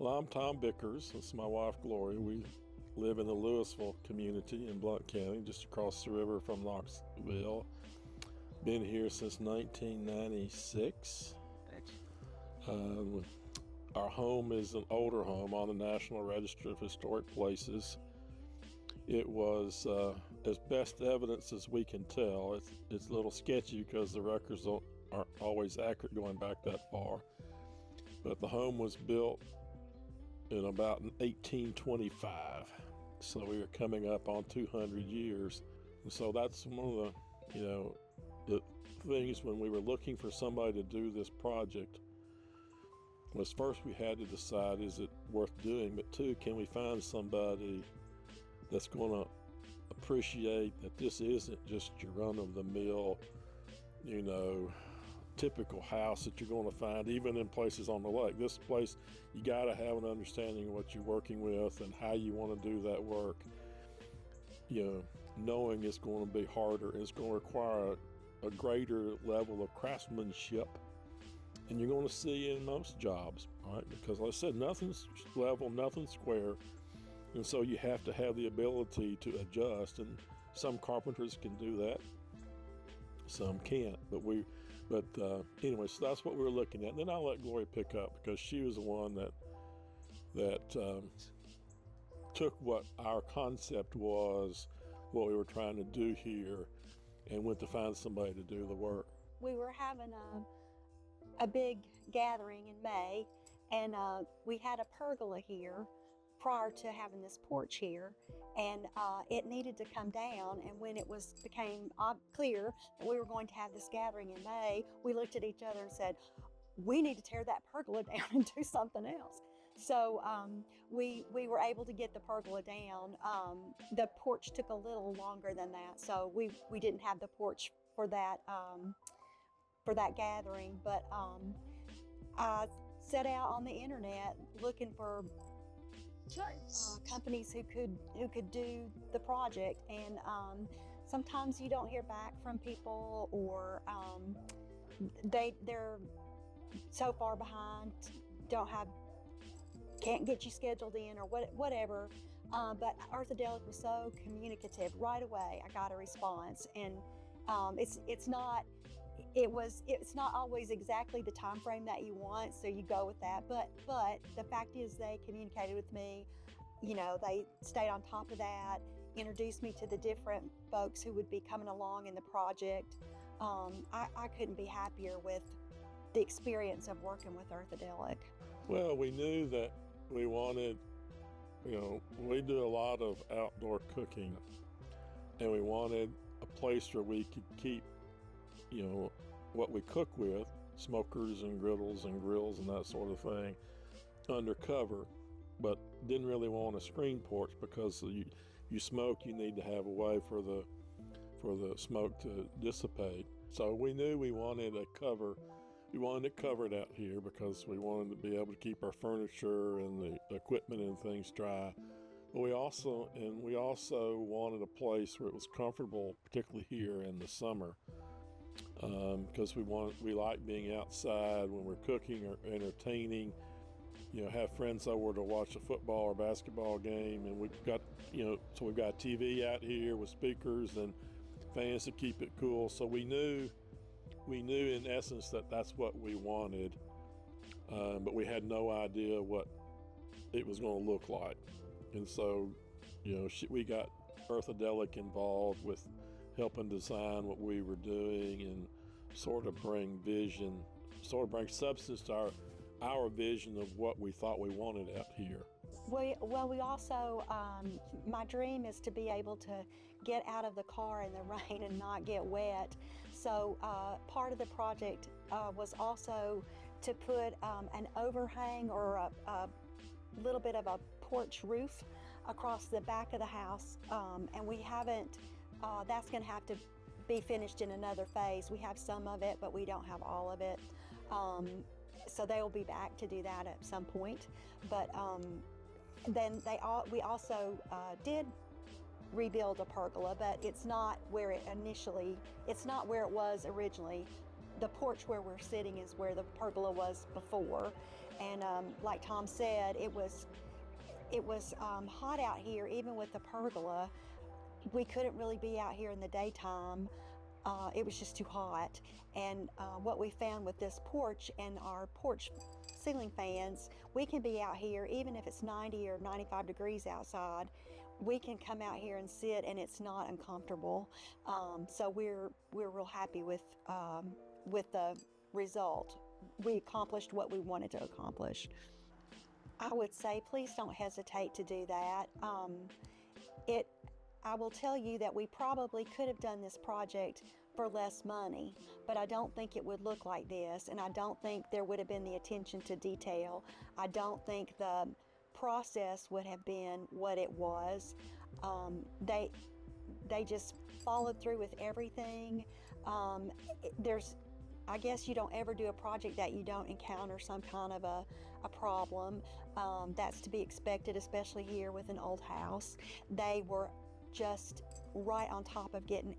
Well, I'm Tom Bickers. This is my wife, Gloria. We live in the Louisville community in Blount County, just across the river from Louisville. Been here since 1996. Our home is an older home on the National Register of Historic Places. It was, as best evidence as we can tell, it's a little sketchy because the records aren't always accurate going back that far. But the home was built in about 1825. So we are coming up on 200 years. And so that's one of the things when we were looking for somebody to do this project was first we had to decide, is it worth doing? But two, can we find somebody that's going to appreciate that this isn't just your run-of-the-mill, typical house that you're going to find even in places on the lake. This place, you got to have an understanding of what you're working with and how you want to do that work. Knowing it's going to be harder, it's going to require a greater level of craftsmanship, and you're going to see in most jobs, right? Because like I said, nothing's level, nothing's square, and so you have to have the ability to adjust, and some carpenters can do that, some can't, anyway, so that's what we were looking at. And then I'll let Gloria pick up because she was the one that took what our concept was, what we were trying to do here, and went to find somebody to do the work. We were having a big gathering in May, and we had a pergola here prior to having this porch here, and it needed to come down. And when it became clear that we were going to have this gathering in May, we looked at each other and said, we need to tear that pergola down and do something else. So we were able to get the pergola down. The porch took a little longer than that, so we didn't have the porch for that gathering. But I set out on the internet looking for companies who could do the project, and sometimes you don't hear back from people, or they're so far behind, can't get you scheduled in, or whatever. But Orthodelic was so communicative right away. I got a response, and it's not always exactly the time frame that you want, so you go with that. But the fact is, they communicated with me. They stayed on top of that, introduced me to the different folks who would be coming along in the project. I couldn't be happier with the experience of working with Orthodelic. Well, we knew that we wanted, we do a lot of outdoor cooking, and we wanted a place where we could keep what we cook with, smokers and griddles and grills and that sort of thing, undercover, but didn't really want a screen porch because you smoke, you need to have a way for the smoke to dissipate. So we knew we wanted a cover. We wanted it covered out here because we wanted to be able to keep our furniture and the equipment and things dry. But we also wanted a place where it was comfortable, particularly here in the summer. Because we like being outside when we're cooking or entertaining, have friends over to watch a football or basketball game, and we've got TV out here with speakers and fans to keep it cool. So we knew in essence that that's what we wanted, but we had no idea what it was going to look like. And so, we got Orthodelic involved with helping design what we were doing and sort of bring substance to our vision of what we thought we wanted out here. We also, my dream is to be able to get out of the car in the rain and not get wet. So part of the project was also to put an overhang or a little bit of a porch roof across the back of the house, and we haven't. That's going to have to be finished in another phase. We have some of it, but we don't have all of it. So they will be back to do that at some point. But then we also did rebuild a pergola, but it's not where it was originally the porch where we're sitting is where the pergola was before, and like Tom said, it was hot out here. Even with the pergola, we couldn't really be out here in the daytime. It was just too hot. And what we found with this porch and our porch ceiling fans, we can be out here even if it's 90 or 95 degrees outside. We can come out here and sit, and it's not uncomfortable. So we're real happy with the result. We accomplished what we wanted to accomplish. I would say please don't hesitate to do that. I will tell you that we probably could have done this project for less money, but I don't think it would look like this, and I don't think there would have been the attention to detail. I don't think the process would have been what it was. They just followed through with everything. I guess you don't ever do a project that you don't encounter some kind of a problem. That's to be expected, especially here with an old house. They were just right on top of getting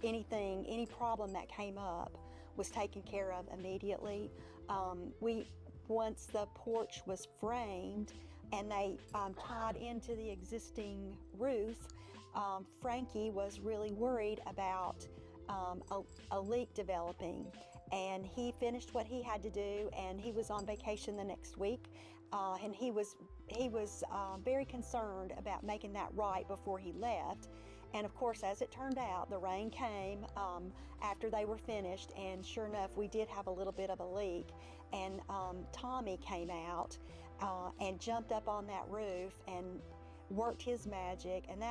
any problem that came up was taken care of immediately. Once the porch was framed and they tied into the existing roof, Frankie was really worried about a leak developing, and he finished what he had to do, and he was on vacation the next week, and he was very concerned about making that right before he left. And of course, as it turned out, the rain came after they were finished, and sure enough, we did have a little bit of a leak. And Tommy came out and jumped up on that roof and worked his magic, and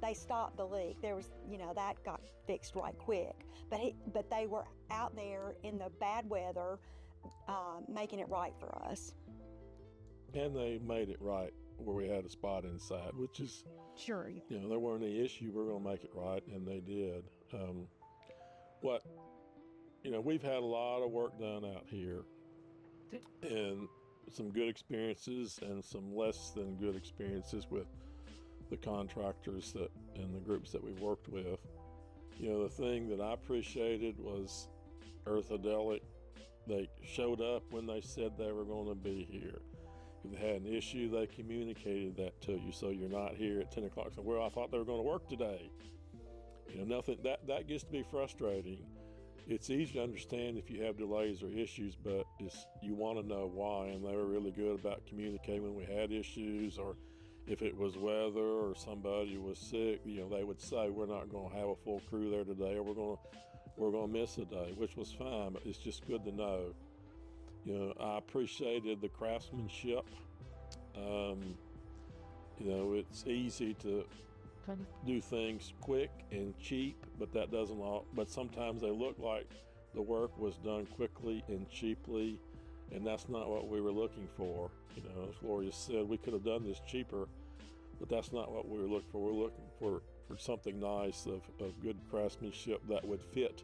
they stopped the leak. There was, that got fixed right quick. But they were out there in the bad weather, making it right for us. And they made it right where we had a spot inside, which is sure. There weren't any issue. We're going to make it right, and they did. We've had a lot of work done out here, and some good experiences and some less than good experiences with the contractors and the groups that we worked with. The thing that I appreciated was Orthodelic. They showed up when they said they were going to be here. If they had an issue, they communicated that to you, so you're not here at 10 o'clock. So, well, I thought they were going to work today. Nothing that gets to be frustrating. It's easy to understand if you have delays or issues, but you want to know why. And they were really good about communicating when we had issues, or if it was weather or somebody was sick. They would say, we're not going to have a full crew there today, or we're going to miss a day, which was fine. But it's just good to know. I appreciated the craftsmanship. It's easy to do things quick and cheap, but sometimes they look like the work was done quickly and cheaply, and that's not what we were looking for. As Gloria said, we could have done this cheaper, but that's not what we were looking for. We're looking for something nice of good craftsmanship that would fit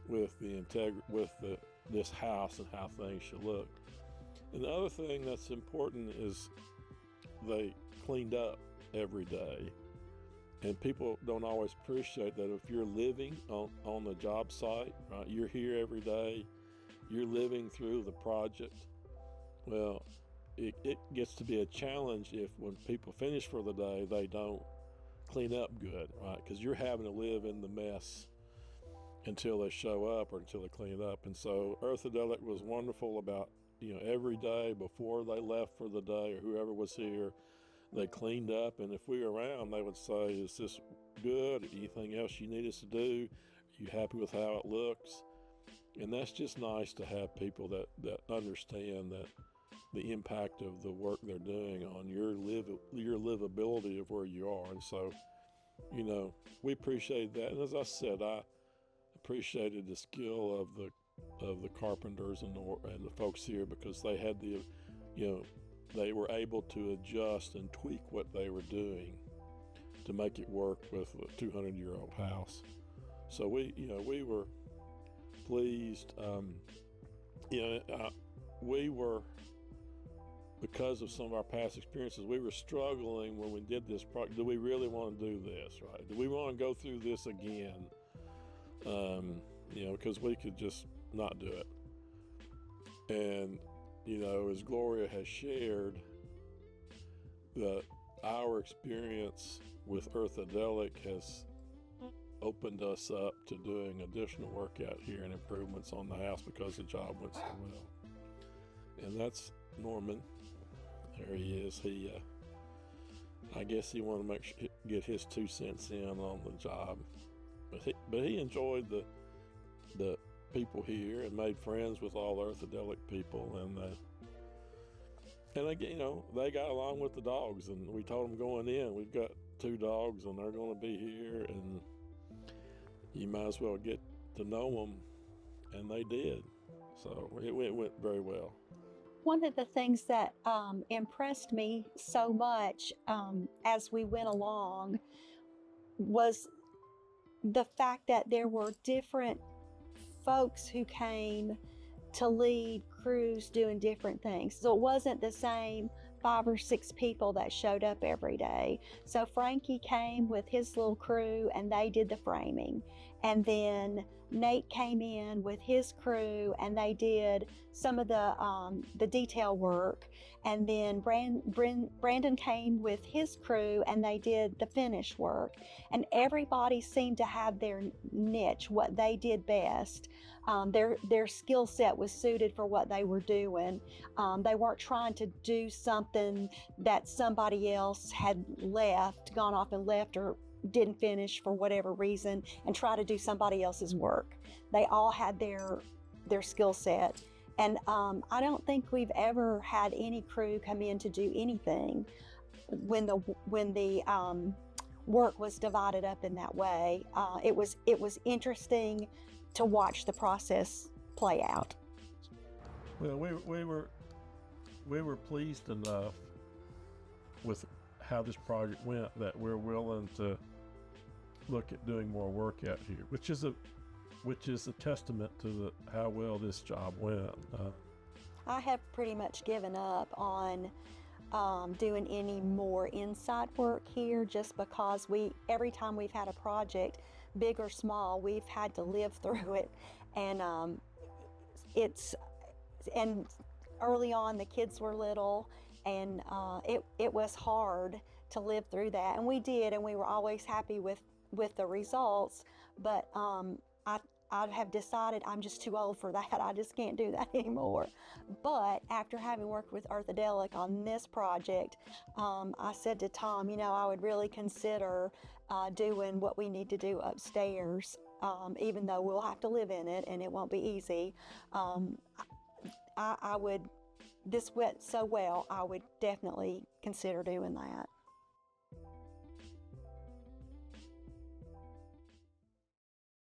with this house and how things should look. And the other thing that's important is they cleaned up every day. And people don't always appreciate that. If you're living on the job site, right, you're here every day, you're living through the project. Well, it gets to be a challenge if when people finish for the day, they don't clean up good, right? Because you're having to live in the mess until they show up or until they clean it up. And so Orthodelic was wonderful about, every day before they left for the day, or whoever was here, they cleaned up. And if we were around, they would say, is this good? Anything else you need us to do? Are you happy with how it looks? And that's just nice to have people that understand that the impact of the work they're doing on your livability of where you are. And so, we appreciate that. And as I said, I appreciated the skill of the carpenters and the folks here, because they had they were able to adjust and tweak what they were doing to make it work with a 200-year-old house. So we were pleased. We were, because of some of our past experiences, we were struggling when we did this project. Do we really want to do this, right? Do we want to go through this again? because we could just not do it. And, as Gloria has shared, our experience with Earthadelic has opened us up to doing additional work out here and improvements on the house because the job went so well. And that's Norman. There he is. I guess he wanted to get his 2 cents in on the job, but he enjoyed the people here and made friends with all the Earthadelic people, and again, they got along with the dogs. And we told them going in, we've got 2 dogs and they're going to be here, and you might as well get to know them, and they did. So it went very well. One of the things that impressed me so much as we went along was the fact that there were different folks who came to lead crews doing different things. So it wasn't the same 5 or 6 people that showed up every day. So Frankie came with his little crew and they did the framing. And then Nate came in with his crew and they did some of the detail work. And then Brandon came with his crew and they did the finish work. And everybody seemed to have their niche, what they did best. Their skill set was suited for what they were doing. They weren't trying to do something that somebody else had gone off and left, or didn't finish for whatever reason, and try to do somebody else's work. They all had their skill set. And I don't think we've ever had any crew come in to do anything when the work was divided up in that way. It was interesting to watch the process play out. Well, we were pleased enough with how this project went that we're willing to look at doing more work out here, which is a testament to how well this job went. I have pretty much given up on doing any more inside work here, just because every time we've had a project, big or small, we've had to live through it. And and early on the kids were little, and it was hard to live through that, and we did, and we were always happy with the results. But I have decided I'm just too old for that. I just can't do that anymore. But after having worked with Earthadelic on this project, I said to Tom, I would really consider doing what we need to do upstairs, even though we'll have to live in it and it won't be easy. This went so well, I would definitely consider doing that.